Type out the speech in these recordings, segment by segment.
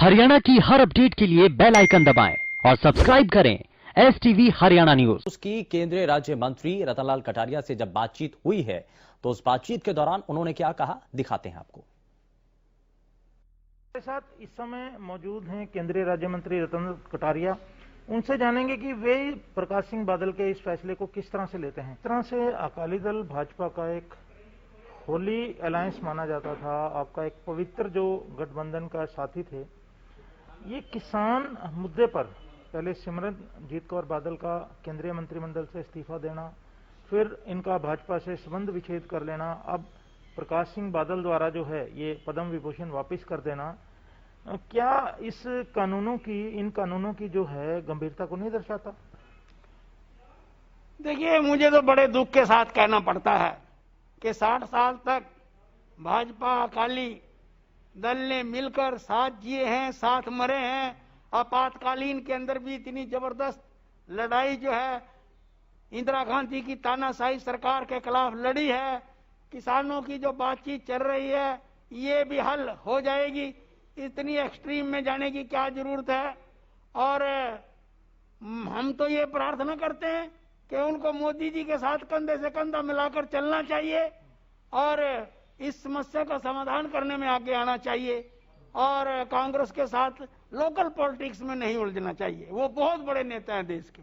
हरियाणा की हर अपडेट के लिए बेल आइकन दबाएं और सब्सक्राइब करें STV हरियाणा न्यूज। उसकी केंद्रीय राज्य मंत्री रतनलाल कटारिया से जब बातचीत हुई है तो उस बातचीत के दौरान उन्होंने क्या कहा, दिखाते हैं आपको। मेरे साथ इस समय मौजूद हैं केंद्रीय राज्य मंत्री रतनलाल कटारिया। उनसे जानेंगे कि वे प्रकाश सिंह बादल के इस फैसले को किस तरह से लेते हैं। इस तरह से अकाली दल भाजपा का एक होली अलायंस माना जाता था, आपका एक पवित्र जो गठबंधन का साथी थे। ये किसान मुद्दे पर पहले सिमरनजीत कौर बादल का केंद्रीय मंत्रिमंडल से इस्तीफा देना, फिर इनका भाजपा से संबंध विच्छेद कर लेना, अब प्रकाश सिंह बादल द्वारा जो है ये पद्म विभूषण वापस कर देना, क्या इस इन कानूनों की जो है गंभीरता को नहीं दर्शाता? देखिए, मुझे तो बड़े दुख के साथ कहना पड़ता है कि 60 साल तक भाजपा अकाली दल ने मिलकर साथ जिए हैं, साथ मरे हैं। आपातकालीन के अंदर भी इतनी जबरदस्त लड़ाई जो है इंदिरा गांधी की तानाशाही सरकार के खिलाफ लड़ी है। किसानों की जो बातचीत चल रही है ये भी हल हो जाएगी, इतनी एक्सट्रीम में जाने की क्या जरूरत है। और हम तो ये प्रार्थना करते हैं कि उनको मोदी जी के साथ कंधे से कंधा मिलाकर चलना चाहिए और इस समस्या का समाधान करने में आगे आना चाहिए और कांग्रेस के साथ लोकल पॉलिटिक्स में नहीं उलझना चाहिए। वो बहुत बड़े नेता हैं देश के।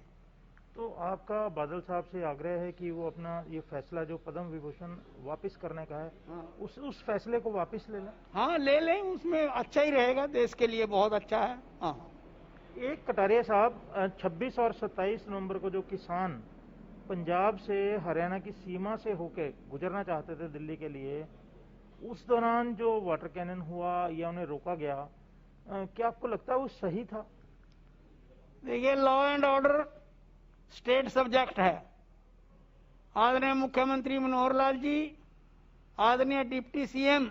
तो आपका बादल साहब से आग्रह है कि वो अपना ये फैसला जो पद्म विभूषण वापस करने का है, हाँ। उस फैसले को वापस ले लें। हाँ, ले लें, उसमें अच्छा ही रहेगा, देश के लिए बहुत अच्छा है। हाँ। एक कटारिया साहब, 26 और 27 नवंबर को जो किसान पंजाब से हरियाणा की सीमा से होके गुजरना चाहते थे दिल्ली के लिए, उस दौरान जो वाटर कैनन हुआ या उन्हें रोका गया, क्या आपको लगता है वो सही था? देखिए, law and order state subject है। आदरणीय मुख्यमंत्री मनोहर लाल जी, आदरणीय डिप्टी CM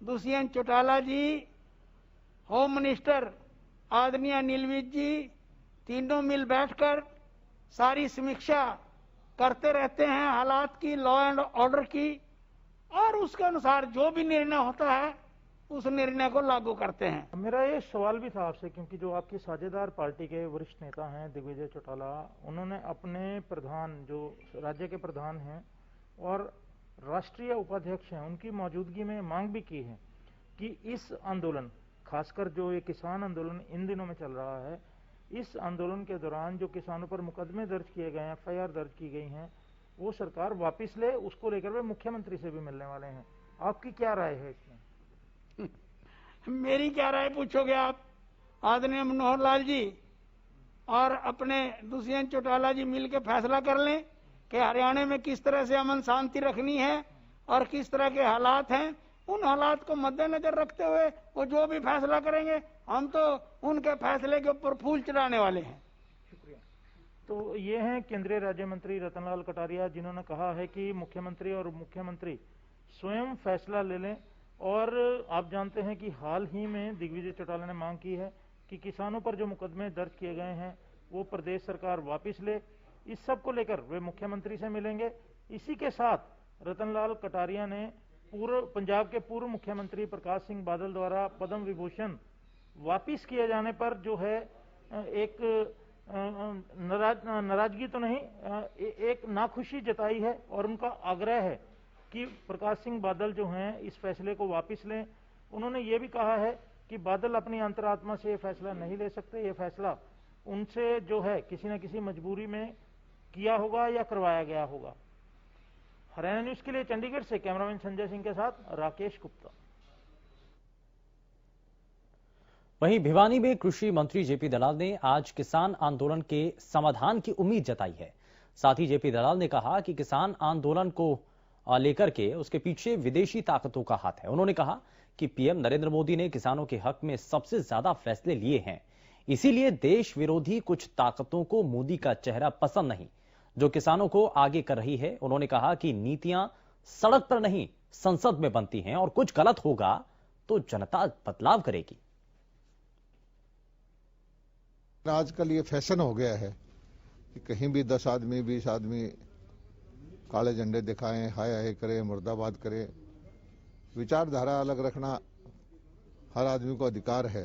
दुष्यंत चौटाला जी, होम मिनिस्टर आदरणीय अनिल विज जी, तीनों मिल बैठकर सारी समीक्षा करते रहते हैं हालात की, लॉ एंड ऑर्डर की, और उसके अनुसार जो भी निर्णय होता है उस निर्णय को लागू करते हैं। मेरा ये सवाल भी था आपसे, क्योंकि जो आपकी साझेदार पार्टी के वरिष्ठ नेता हैं दिग्विजय चौटाला, उन्होंने अपने प्रधान जो राज्य के प्रधान हैं और राष्ट्रीय उपाध्यक्ष हैं उनकी मौजूदगी में मांग भी की है कि इस आंदोलन, खासकर जो ये किसान आंदोलन इन दिनों में चल रहा है, इस आंदोलन के दौरान जो किसानों पर मुकदमे दर्ज किए गए हैं, FIR दर्ज की गई हैं, वो सरकार वापस ले। उसको लेकर वे मुख्यमंत्री से भी मिलने वाले हैं। आपकी क्या राय है इसमें? मेरी क्या राय पूछोगे आप? आदरणीय मनोहर लाल जी और अपने दुष्यंत चौटाला जी मिलकर फैसला कर लें कि हरियाणा में किस तरह से अमन शांति रखनी है और किस तरह के हालात हैं। उन हालात को मद्देनजर रखते हुए वो जो भी फैसला करेंगे, हम तो उनके फैसले के ऊपर फूल चढ़ाने वाले हैं। शुक्रिया। तो ये हैं केंद्रीय राज्य मंत्री रतनलाल कटारिया, जिन्होंने कहा है कि मुख्यमंत्री और मुख्यमंत्री स्वयं फैसला ले लें। और आप जानते हैं कि हाल ही में दिग्विजय चौटाला ने मांग की है कि किसानों पर जो मुकदमे दर्ज किए गए हैं वो प्रदेश सरकार वापस ले। इस सब को लेकर वे मुख्यमंत्री से मिलेंगे। इसी के साथ रतनलाल कटारिया ने पंजाब के पूर्व मुख्यमंत्री प्रकाश सिंह बादल द्वारा पद्म विभूषण वापिस किए जाने पर जो है एक नाराजगी तो नहीं, एक नाखुशी जताई है और उनका आग्रह है कि प्रकाश सिंह बादल जो हैं इस फैसले को वापस लें। उन्होंने ये भी कहा है कि बादल अपनी अंतरात्मा से ये फैसला नहीं ले सकते, ये फैसला उनसे जो है किसी न किसी मजबूरी में किया होगा या करवाया गया होगा। हरियाणा न्यूज के लिए चंडीगढ़ से कैमरामैन संजय सिंह के साथ राकेश गुप्ता। वहीं भिवानी में कृषि मंत्री JP दलाल ने आज किसान आंदोलन के समाधान की उम्मीद जताई है। साथ ही JP दलाल ने कहा कि किसान आंदोलन को लेकर के उसके पीछे विदेशी ताकतों का हाथ है। उन्होंने कहा कि PM नरेंद्र मोदी ने किसानों के हक में सबसे ज्यादा फैसले लिए हैं, इसीलिए देश विरोधी कुछ ताकतों को मोदी का चेहरा पसंद नहीं जो किसानों को आगे कर रही है। उन्होंने कहा कि नीतियां सड़क पर नहीं संसद में बनती हैं और कुछ गलत होगा तो जनता बदलाव करेगी। आजकल ये फैशन हो गया है कि कहीं भी 10 आदमी 20 आदमी काले झंडे दिखाएं, हाय हाय करें, मुर्दाबाद करें। विचारधारा अलग रखना हर आदमी को अधिकार है,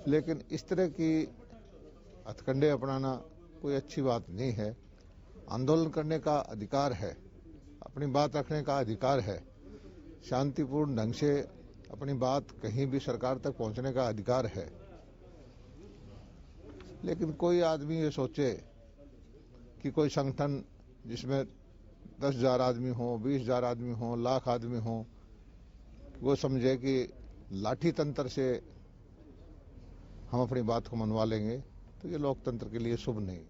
लेकिन इस तरह की हथकंडे अपनाना कोई अच्छी बात नहीं है। आंदोलन करने का अधिकार है, अपनी बात रखने का अधिकार है, शांतिपूर्ण ढंग से अपनी बात कहीं भी सरकार तक पहुंचने का अधिकार है। लेकिन कोई आदमी ये सोचे कि कोई संगठन जिसमें 10,000 आदमी हो, 20,000 आदमी हो, लाख आदमी हो, वो समझे कि लाठी तंत्र से हम अपनी बात को मनवा लेंगे, तो ये लोकतंत्र के लिए शुभ नहीं।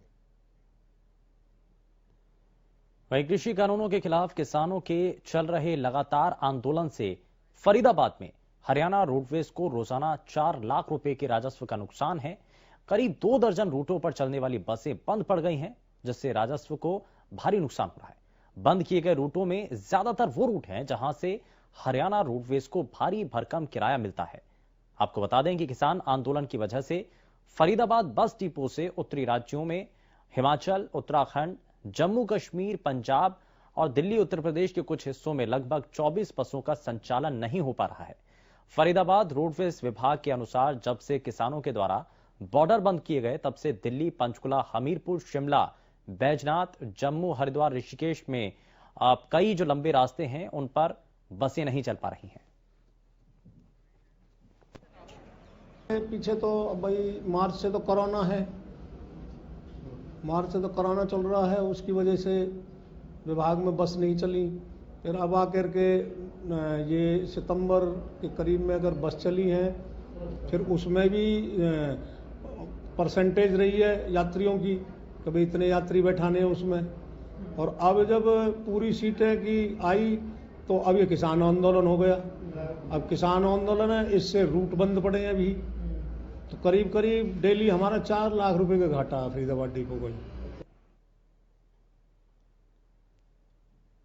वहीं कृषि कानूनों के खिलाफ किसानों के चल रहे लगातार आंदोलन से फरीदाबाद में हरियाणा रोडवेज को रोजाना 4 लाख रुपए के राजस्व का नुकसान है। करीब 2 दर्जन रूटों पर चलने वाली बसें बंद पड़ गई हैं, जिससे राजस्व को भारी नुकसान हो रहा है। बंद किए गए रूटों में ज्यादातर वो रूट हैं जहां से हरियाणा रोडवेज को भारी भरकम किराया मिलता है। आपको बता दें कि किसान आंदोलन की वजह से फरीदाबाद बस डिपो से उत्तरी राज्यों में हिमाचल, उत्तराखंड, जम्मू कश्मीर, पंजाब और दिल्ली, उत्तर प्रदेश के कुछ हिस्सों में लगभग 24 बसों का संचालन नहीं हो पा रहा है। फरीदाबाद रोडवेज विभाग के अनुसार जब से किसानों के द्वारा बॉर्डर बंद किए गए, तब से दिल्ली, पंचकुला, हमीरपुर, शिमला, बैजनाथ, जम्मू, हरिद्वार, ऋषिकेश में कई जो लंबे रास्ते हैं उन पर बसें नहीं चल पा रही हैं। पीछे तो भाई मार्च से तो कोरोना है, मार्च से तो कोरोना चल रहा है, उसकी वजह से विभाग में बस नहीं चली। फिर अब आकर के ये सितंबर के करीब में अगर बस चली है, फिर उसमें भी परसेंटेज रही है यात्रियों की, कभी इतने यात्री बैठाने हैं उसमें। और अब जब पूरी सीटें की आई तो अब ये किसान आंदोलन हो गया। अब किसान आंदोलन है, इससे रूट बंद पड़े हैं अभी, तो करीब करीब डेली हमारा 4 लाख रुपए का घाटा है फरीदाबाद डिपो को।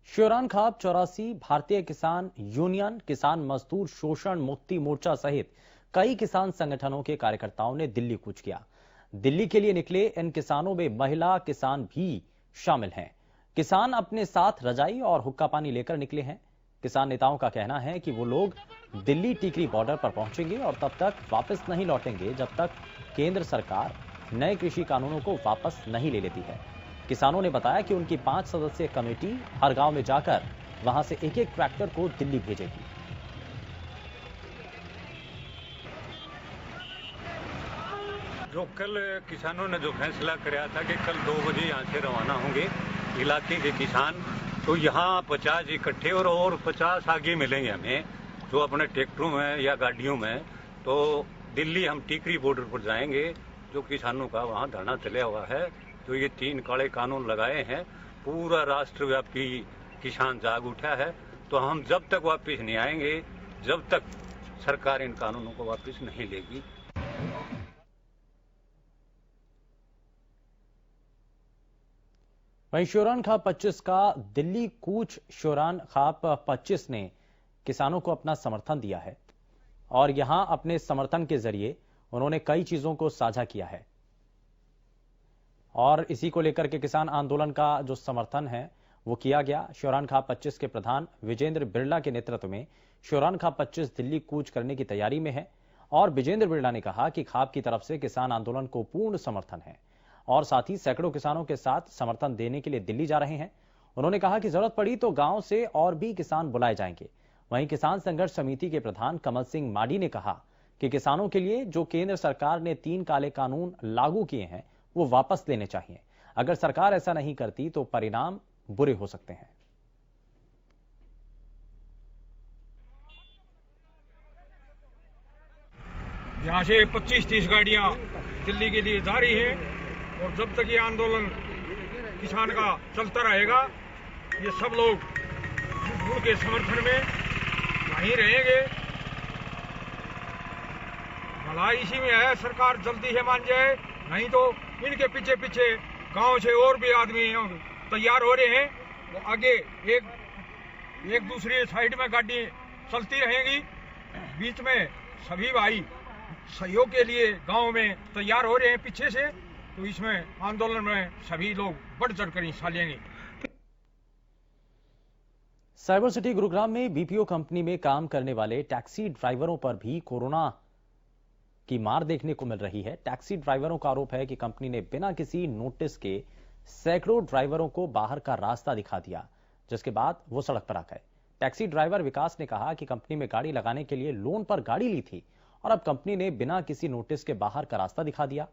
श्योरान खाप 84, भारतीय किसान यूनियन, किसान मजदूर शोषण मुक्ति मोर्चा सहित कई किसान संगठनों के कार्यकर्ताओं ने दिल्ली कूच किया। दिल्ली के लिए निकले इन किसानों में महिला किसान भी शामिल हैं। किसान अपने साथ रजाई और हुक्का पानी लेकर निकले हैं। किसान नेताओं का कहना है कि वो लोग दिल्ली टिकरी बॉर्डर पर पहुंचेंगे और तब तक वापस नहीं लौटेंगे जब तक केंद्र सरकार नए कृषि कानूनों को वापस नहीं ले लेती है। किसानों ने बताया कि उनकी 5 सदस्यीय कमेटी हर गांव में जाकर वहां से एक-एक ट्रैक्टर को दिल्ली भेजेगी। जो कल किसानों ने जो फैसला कराया था कि कल 2 बजे यहाँ से रवाना होंगे इलाके के किसान, तो यहाँ 50 इकट्ठे और 50 आगे मिलेंगे हमें, जो अपने ट्रैक्टरों में या गाड़ियों में। तो दिल्ली हम टिकरी बॉर्डर पर जाएंगे, जो किसानों का वहाँ धरना चला हुआ है। जो ये 3 काले कानून लगाए हैं, पूरा राष्ट्रव्यापी किसान जाग उठा है। तो हम जब तक वापस नहीं आएंगे, जब तक सरकार इन कानूनों को वापस नहीं लेगी। वहीं श्योरान खाप 25 का दिल्ली कूच श्योरान खाप 25 ने किसानों को अपना समर्थन दिया है और यहां अपने समर्थन के जरिए उन्होंने कई चीजों को साझा किया है। और इसी को लेकर के किसान आंदोलन का जो समर्थन है वो किया गया। श्योरान खाप 25 के प्रधान विजेंद्र बिरला के नेतृत्व में श्योरान खाप 25 दिल्ली कूच करने की तैयारी में है। और विजेंद्र बिरला ने कहा कि खाप की तरफ से किसान आंदोलन को पूर्ण समर्थन है और साथ ही सैकड़ों किसानों के साथ समर्थन देने के लिए दिल्ली जा रहे हैं। उन्होंने कहा कि जरूरत पड़ी तो गांव से और भी किसान बुलाए जाएंगे। वहीं किसान संघर्ष समिति के प्रधान कमल सिंह माडी ने कहा कि किसानों के लिए जो केंद्र सरकार ने 3 काले कानून लागू किए हैं वो वापस लेने चाहिए। अगर सरकार ऐसा नहीं करती तो परिणाम बुरे हो सकते हैं। यहाँ से 25-30 गाड़ियां दिल्ली के लिए जा रही हैं और जब तक ये आंदोलन किसान का चलता रहेगा, ये सब लोग उनके समर्थन में वहीं रहेंगे। भलाई इसी में है, सरकार जल्दी से मान जाए, नहीं तो इनके पीछे पीछे गांव से और भी आदमी तैयार हो रहे हैं। वो आगे एक दूसरी साइड में गाड़ी चलती रहेंगी, बीच में सभी भाई सहयोग के लिए गांव में तैयार हो रहे हैं पीछे से। तो इसमें आंदोलन में सभी लोग बढ़ चढ़कर हिस्सा लेंगे। साइबर सिटी गुरुग्राम में बीपीओ कंपनी में काम करने वाले टैक्सी ड्राइवरों पर भी कोरोना की मार देखने को मिल रही है। टैक्सी ड्राइवरों का आरोप है कि कंपनी ने बिना किसी नोटिस के सैकड़ों ड्राइवरों को बाहर का रास्ता दिखा दिया, जिसके बाद वो सड़क पर आ गए। टैक्सी ड्राइवर विकास ने कहा कि कंपनी में गाड़ी लगाने के लिए लोन पर गाड़ी ली थी और अब कंपनी ने बिना किसी नोटिस के बाहर का रास्ता दिखा दिया,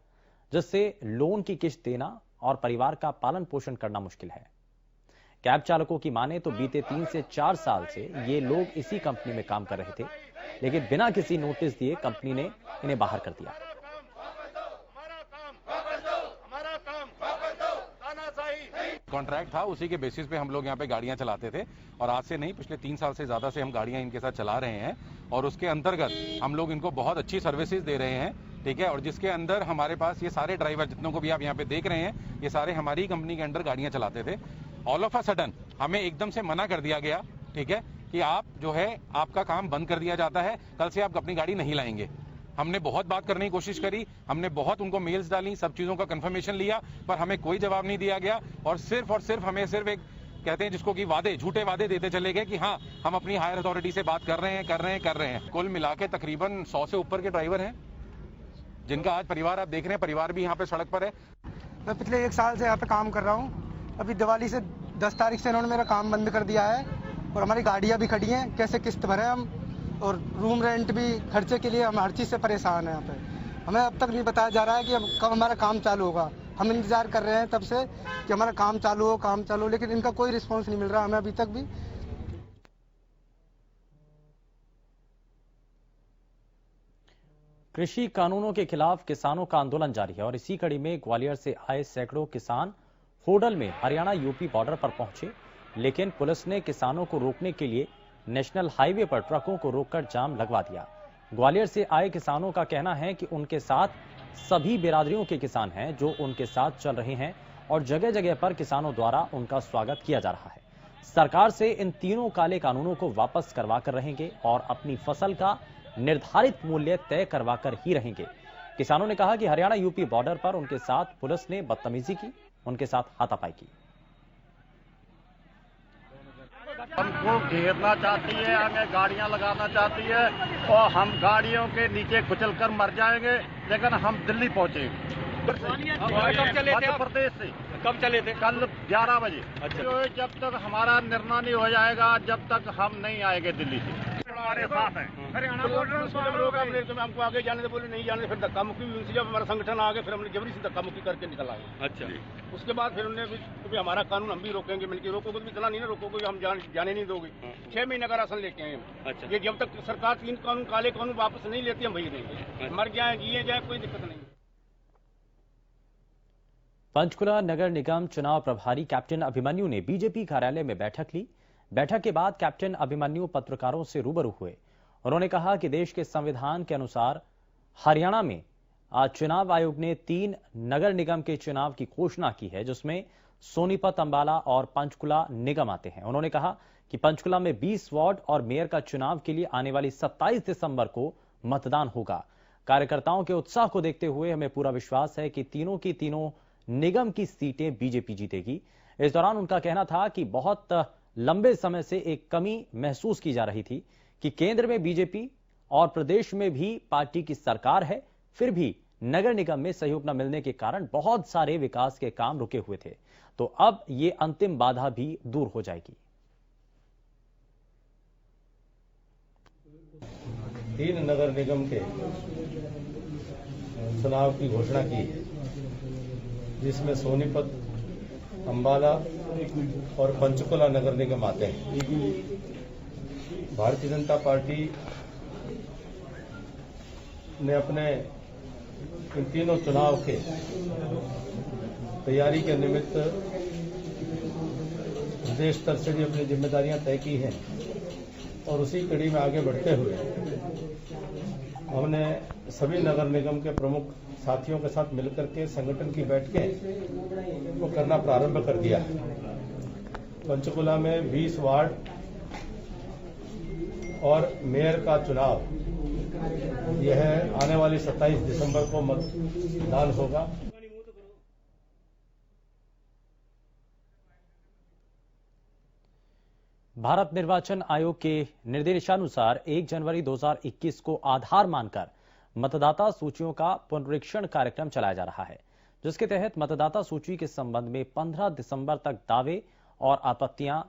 जिससे लोन की किश्त देना और परिवार का पालन पोषण करना मुश्किल है। कैब चालकों की माने तो बीते 3 से 4 साल से ये लोग इसी कंपनी में काम कर रहे थे, लेकिन बिना किसी नोटिस दिए कंपनी ने इन्हें बाहर कर दिया। कॉन्ट्रैक्ट था, उसी के बेसिस पे हम लोग यहाँ पे गाड़ियां चलाते थे और आज से नहीं, पिछले 3 साल से ज्यादा से हम गाड़ियां इनके साथ चला रहे हैं और उसके अंतर्गत हम लोग इनको बहुत अच्छी सर्विसेज दे रहे हैं, ठीक है। और जिसके अंदर हमारे पास ये सारे ड्राइवर जितनों को भी आप यहाँ पे देख रहे हैं, ये सारे हमारी कंपनी के अंडर गाड़ियां चलाते थे। ऑल ऑफ अ सडन हमें एकदम से मना कर दिया गया, ठीक है, कि आप जो है आपका काम बंद कर दिया जाता है, कल से आप अपनी गाड़ी नहीं लाएंगे। हमने बहुत बात करने की कोशिश करी, हमने बहुत उनको मेल्स डाली, सब चीजों का कंफर्मेशन लिया, पर हमें कोई जवाब नहीं दिया गया और सिर्फ हमें सिर्फ एक कहते हैं जिसको कि वादे, झूठे वादे देते चले गए कि हाँ हम अपनी हायर अथॉरिटी से बात कर रहे हैं। कुल मिला के तकरीबन 100 से ऊपर के ड्राइवर हैं जिनका आज परिवार आप देख रहे हैं, परिवार भी यहाँ पे सड़क पर है। मैं पिछले 1 साल से यहाँ पे काम कर रहा हूँ। अभी दिवाली से 10 तारीख से इन्होंने मेरा काम बंद कर दिया है और हमारी गाड़ियाँ भी खड़ी हैं, कैसे किस्त भरे हम, और रूम रेंट भी, खर्चे के लिए हम हर चीज़ से परेशान हैं। यहाँ पे हमें अब तक नहीं बताया जा रहा है कि अब कब हमारा काम चालू होगा। हम इंतजार कर रहे हैं तब से कि हमारा काम चालू हो, लेकिन इनका कोई रिस्पांस नहीं मिल रहा हमें अभी तक भी। कृषि कानूनों के खिलाफ किसानों का आंदोलन जारी है और इसी कड़ी में ग्वालियर से आए सैकड़ों किसान होडल में हरियाणा यूपी बॉर्डर पर पहुंचे, लेकिन पुलिस ने किसानों को रोकने के लिए नेशनल हाईवे पर ट्रकों को रोककर जाम लगवा दिया। ग्वालियर से आए किसानों का कहना है कि उनके साथ सभी बिरादरियों के किसान हैं जो उनके साथ चल रहे हैं और जगह जगह पर किसानों द्वारा उनका स्वागत किया जा रहा है। सरकार से इन तीनों काले कानूनों को वापस करवा कर रहेंगे और अपनी फसल का निर्धारित मूल्य तय करवा कर ही रहेंगे। किसानों ने कहा कि हरियाणा यूपी बॉर्डर पर उनके साथ पुलिस ने बदतमीजी की, उनके साथ हाथापाई की। हमको घेरना चाहती है, हमें गाड़ियां लगाना चाहती है और हम गाड़ियों के नीचे कुचल कर मर जाएंगे, लेकिन हम दिल्ली पहुंचेंगे। कब चले थे? मध्य प्रदेश से। कब चले थे? कल 11 बजे। अच्छा। तो जब तक हमारा निर्णय नहीं हो जाएगा, जब तक हम नहीं आएंगे दिल्ली से। हमारे साथ है हरियाणा बॉर्डर तो हमको आगे जाने से बोले नहीं जाने, फिर धक्का मुक्की उनसे जब हमारा संगठन आ गया, फिर हमने जबरी से धक्का मुक्की करके निकल आए। अच्छा। उसके बाद फिर उन्होंने भी हमारा कानून हम भी रोकेंगे, मिलकर रोकोगे भी इतना नहीं ना रोकोगे, हम जाने नहीं दोगे। 6 महीने का राशन लेके आए हम। अच्छा। ये जब तक सरकार 3 कानून काले कानून वापस नहीं लेती हम वही रहेंगे, मर जाए जिए जाए कोई दिक्कत नहीं। पंचकुला नगर निगम चुनाव प्रभारी कैप्टन अभिमन्यु ने बीजेपी कार्यालय में बैठक ली। बैठक के बाद कैप्टन अभिमन्यु पत्रकारों से रूबरू हुए। उन्होंने कहा कि देश के संविधान के अनुसार हरियाणा में आज चुनाव आयोग ने 3 नगर निगम के चुनाव की घोषणा की है, जिसमें सोनीपत, अंबाला और पंचकुला निगम आते हैं। उन्होंने कहा कि पंचकुला में 20 वार्ड और मेयर का चुनाव के लिए आने वाली 27 दिसंबर को मतदान होगा। कार्यकर्ताओं के उत्साह को देखते हुए हमें पूरा विश्वास है कि तीनों की तीनों निगम की सीटें बीजेपी जीतेगी। इस दौरान उनका कहना था कि बहुत लंबे समय से एक कमी महसूस की जा रही थी कि केंद्र में बीजेपी और प्रदेश में भी पार्टी की सरकार है, फिर भी नगर निगम में सहयोग न मिलने के कारण बहुत सारे विकास के काम रुके हुए थे। तो अब ये अंतिम बाधा भी दूर हो जाएगी। 3 नगर निगम के चुनाव की घोषणा की, जिसमें सोनीपत, अंबाला और पंचकुला नगर निगम आते हैं। भारतीय जनता पार्टी ने अपने इन तीनों चुनाव के तैयारी के निमित्त प्रदेश स्तर से भी अपनी जिम्मेदारियां तय की हैं और उसी कड़ी में आगे बढ़ते हुए हमने सभी नगर निगम के प्रमुख साथियों के साथ मिलकर के संगठन की बैठकें वो करना प्रारंभ कर दिया। पंचकुला में 20 वार्ड और मेयर का चुनाव यह आने वाली 27 दिसंबर को मतदान होगा। भारत निर्वाचन आयोग के निर्देशानुसार 1 जनवरी 2021 को आधार मानकर मतदाता सूचियों का पुनरीक्षण कार्यक्रम चलाया जा रहा है, जिसके तहत मतदाता सूची के संबंध में 15 दिसंबर तक दावे और आपत्तियां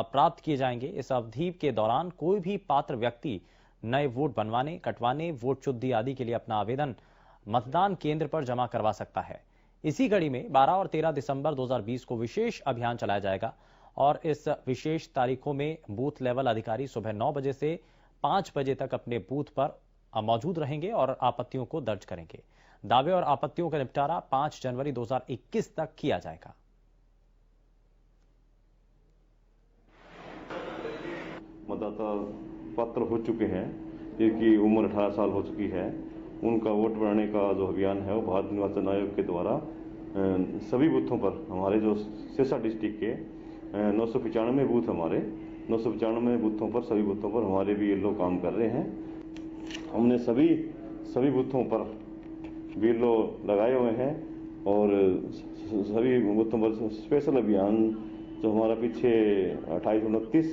प्राप्त किए जाएंगे। इस अवधि के दौरान कोई भी पात्र व्यक्ति नए वोट बनवाने, कटवाने, वोट शुद्धि आदि के लिए अपना आवेदन मतदान केंद्र पर जमा करवा सकता है। इसी कड़ी में 12 और 13 दिसंबर 2020 को विशेष अभियान चलाया जाएगा और इस विशेष तारीखों में बूथ लेवल अधिकारी सुबह 9 बजे से 5 बजे तक अपने बूथ पर मौजूद रहेंगे और आपत्तियों को दर्ज करेंगे। दावे और आपत्तियों का निपटारा 5 जनवरी 2021 तक किया जाएगा। मतदाता पात्र हो चुके हैं, जिनकी उम्र 18 साल हो चुकी है, उनका वोट बनाने का जो अभियान है वो भारत निर्वाचन आयोग के द्वारा सभी बूथों पर, हमारे जो सिरसा डिस्ट्रिक्ट के 995 बूथ, हमारे 995 बूथों पर, सभी बूथों पर हमारे भी ये लोग काम कर रहे हैं। हमने सभी बूथों पर बीएलओ लगाए हुए हैं और सभी बूथों पर स्पेशल अभियान जो हमारा पीछे 28-29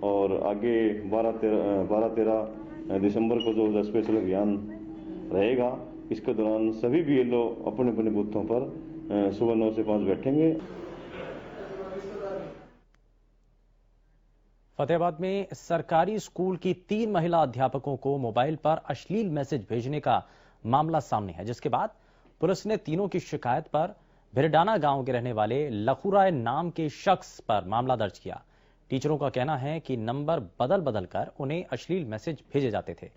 और आगे 12-13 दिसंबर को जो स्पेशल अभियान रहेगा, इसके दौरान सभी बीएलओ अपने अपने बूथों पर सुबह 9 से 5 बैठेंगे। फतेहाबाद में सरकारी स्कूल की 3 महिला अध्यापकों को मोबाइल पर अश्लील मैसेज भेजने का मामला सामने है, जिसके बाद पुलिस ने तीनों की शिकायत पर भिरडाना गांव के रहने वाले लखुराय नाम के शख्स पर मामला दर्ज किया। टीचरों का कहना है कि नंबर बदल कर उन्हें अश्लील मैसेज भेजे जाते थे।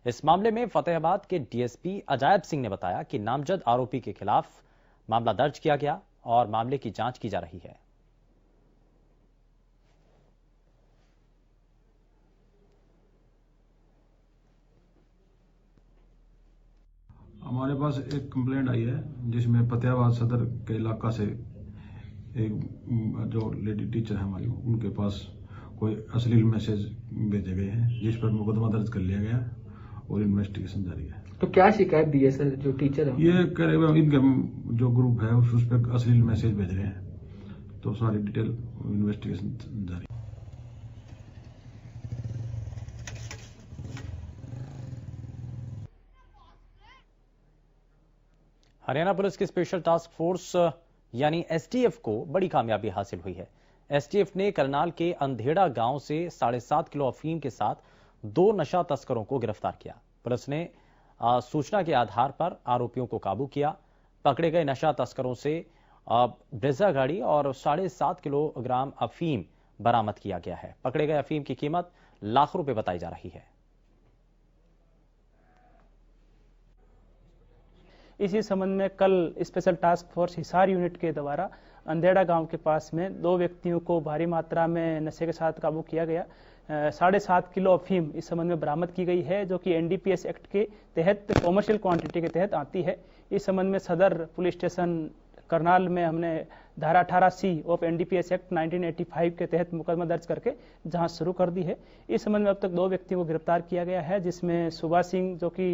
इस मामले में फतेहाबाद के डीएसपी अजायब सिंह ने बताया कि नामजद आरोपी के खिलाफ मामला दर्ज किया गया और मामले की जांच की जा रही है। हमारे पास एक कंप्लेंट आई है जिसमें फतेहाबाद सदर के इलाका से एक जो लेडी टीचर है हमारी, उनके पास कोई अश्लील मैसेज भेजे गए हैं, जिस पर मुकदमा दर्ज कर लिया गया और इन्वेस्टिगेशन जारी है। तो क्या शिकायत दी है सर जो टीचर है? ये कह रहे इनके जो ग्रुप है उस पर अश्लील मैसेज भेज रहे हैं, तो सारी डिटेल इन्वेस्टिगेशन जारी। हरियाणा पुलिस की स्पेशल टास्क फोर्स यानी एसटीएफ को बड़ी कामयाबी हासिल हुई है। एसटीएफ ने करनाल के अंधेड़ा गांव से 7.5 किलो अफीम के साथ 2 नशा तस्करों को गिरफ्तार किया। पुलिस ने सूचना के आधार पर आरोपियों को काबू किया। पकड़े गए नशा तस्करों से ब्रेजा गाड़ी और 7.5 किलोग्राम अफीम बरामद किया गया है। पकड़े गए अफीम की कीमत लाख रुपए बताई जा रही है। इसी संबंध में कल special task force Hisar unit के द्वारा अंधेड़ा गांव के पास में 2 व्यक्तियों को भारी मात्रा में नशे के साथ काबू किया गया। 7.5 किलो अफीम इस संबंध में बरामद की गई है, जो कि एनडीपीएस एक्ट के तहत कॉमर्शियल क्वांटिटी के तहत आती है। इस संबंध में सदर पुलिस स्टेशन करनाल में हमने धारा 18C ऑफ एनडीपीएस एक्ट 1985 के तहत मुकदमा दर्ज करके जांच शुरू कर दी है। इस संबंध में अब तक 2 व्यक्तियों को गिरफ्तार किया गया है, जिसमें सुभाष सिंह जो कि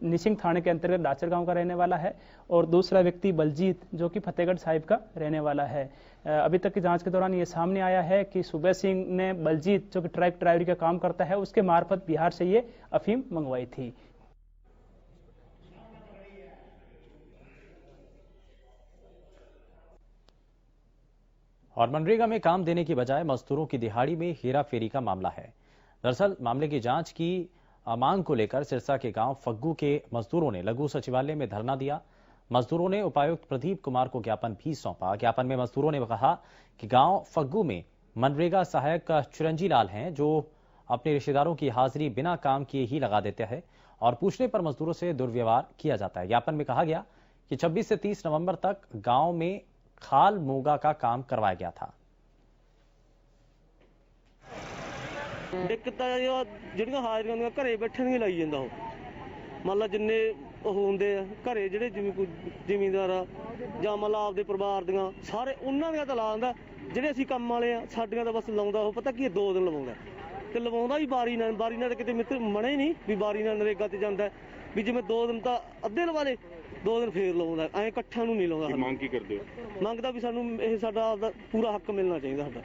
निसिंग थाने के अंतर्गत डाचर गांव का रहने वाला है और दूसरा व्यक्ति बलजीत जो कि फतेहगढ़ साहिब का रहने वाला है। अभी तक की जांच के दौरान ये सामने आया है कि सुबह सिंह ने बलजीत जो कि ट्रक ड्राइवरी का काम करता है, उसके मार्फत बिहार से ये अफीम मंगवाई थी। और मनरेगा में काम देने की बजाय मजदूरों की दिहाड़ी में हेराफेरी का मामला है। दरअसल मामले की जांच की मांग को लेकर सिरसा के गांव फग्गू के मजदूरों ने लघु सचिवालय में धरना दिया। मजदूरों ने उपायुक्त प्रदीप कुमार को ज्ञापन भी सौंपा। ज्ञापन में मजदूरों ने कहा कि गांव फग्गू में मनरेगा सहायक चिरंजी लाल हैं, जो अपने रिश्तेदारों की हाजिरी बिना काम किए ही लगा देते हैं और पूछने पर मजदूरों से दुर्व्यवहार किया जाता है। ज्ञापन में कहा गया कि 26 से 30 नवंबर तक गांव में खाल मोगा का काम करवाया गया था। दिक्कत ਜਿਹੜੀਆਂ ਹਾਜ਼ਰੀਆਂ ਦੀਆਂ ਘਰੇ ਬੈਠਣ ਨਹੀਂ ਲਾਈ ਜਾਂਦਾ ਉਹ ਮੰਨ ਲਾ ਜਿੰਨੇ ਉਹ ਹੁੰਦੇ ਆ ਘਰੇ ਜਿਹੜੇ ਜਿਵੇਂ ਕੋਈ ਜ਼ਿਮੀਂਦਾਰ ਆ ਜਾਂ ਮੰਨ ਲਾ ਆਪਦੇ ਪਰਿਵਾਰ ਦੀਆਂ ਸਾਰੇ ਉਹਨਾਂ ਦੀਆਂ ਤਾਂ ਲਾ ਦਿੰਦਾ। ਜਿਹੜੇ ਅਸੀਂ ਕੰਮ ਵਾਲੇ ਆ ਸਾਡੀਆਂ ਤਾਂ ਬਸ ਲਾਉਂਦਾ ਉਹ ਪਤਾ ਕੀ 2 ਦਿਨ ਲਵਾਉਂਦਾ ਤੇ ਲਵਾਉਂਦਾ ਵੀ ਬਾਰੀ ਨਾਲ ਕਿਤੇ ਮਿੱਤਰ ਮਣੇ ਨਹੀਂ ਵੀ ਬਾਰੀ ਨਾਲ ਨਰੇਗਾ ਤੇ ਜਾਂਦਾ ਵੀ ਜਿਵੇਂ 2 ਦਿਨ ਤਾਂ ਅੱਧੇ ਲਵਾ ਲੇ 2 ਦਿਨ ਫੇਰ ਲਵਾਉਂਦਾ, ਐਂ ਇਕੱਠਿਆਂ ਨੂੰ ਨਹੀਂ ਲਾਉਂਦਾ। ਮੰਗ ਕੀ ਕਰਦੇ ਹੋ? ਮੰਗਦਾ ਵੀ ਸਾਨੂੰ ਇਹ ਸਾਡਾ ਪੂਰਾ ਹੱਕ ਮਿਲਣਾ ਚਾਹੀਦਾ ਸਾਡਾ।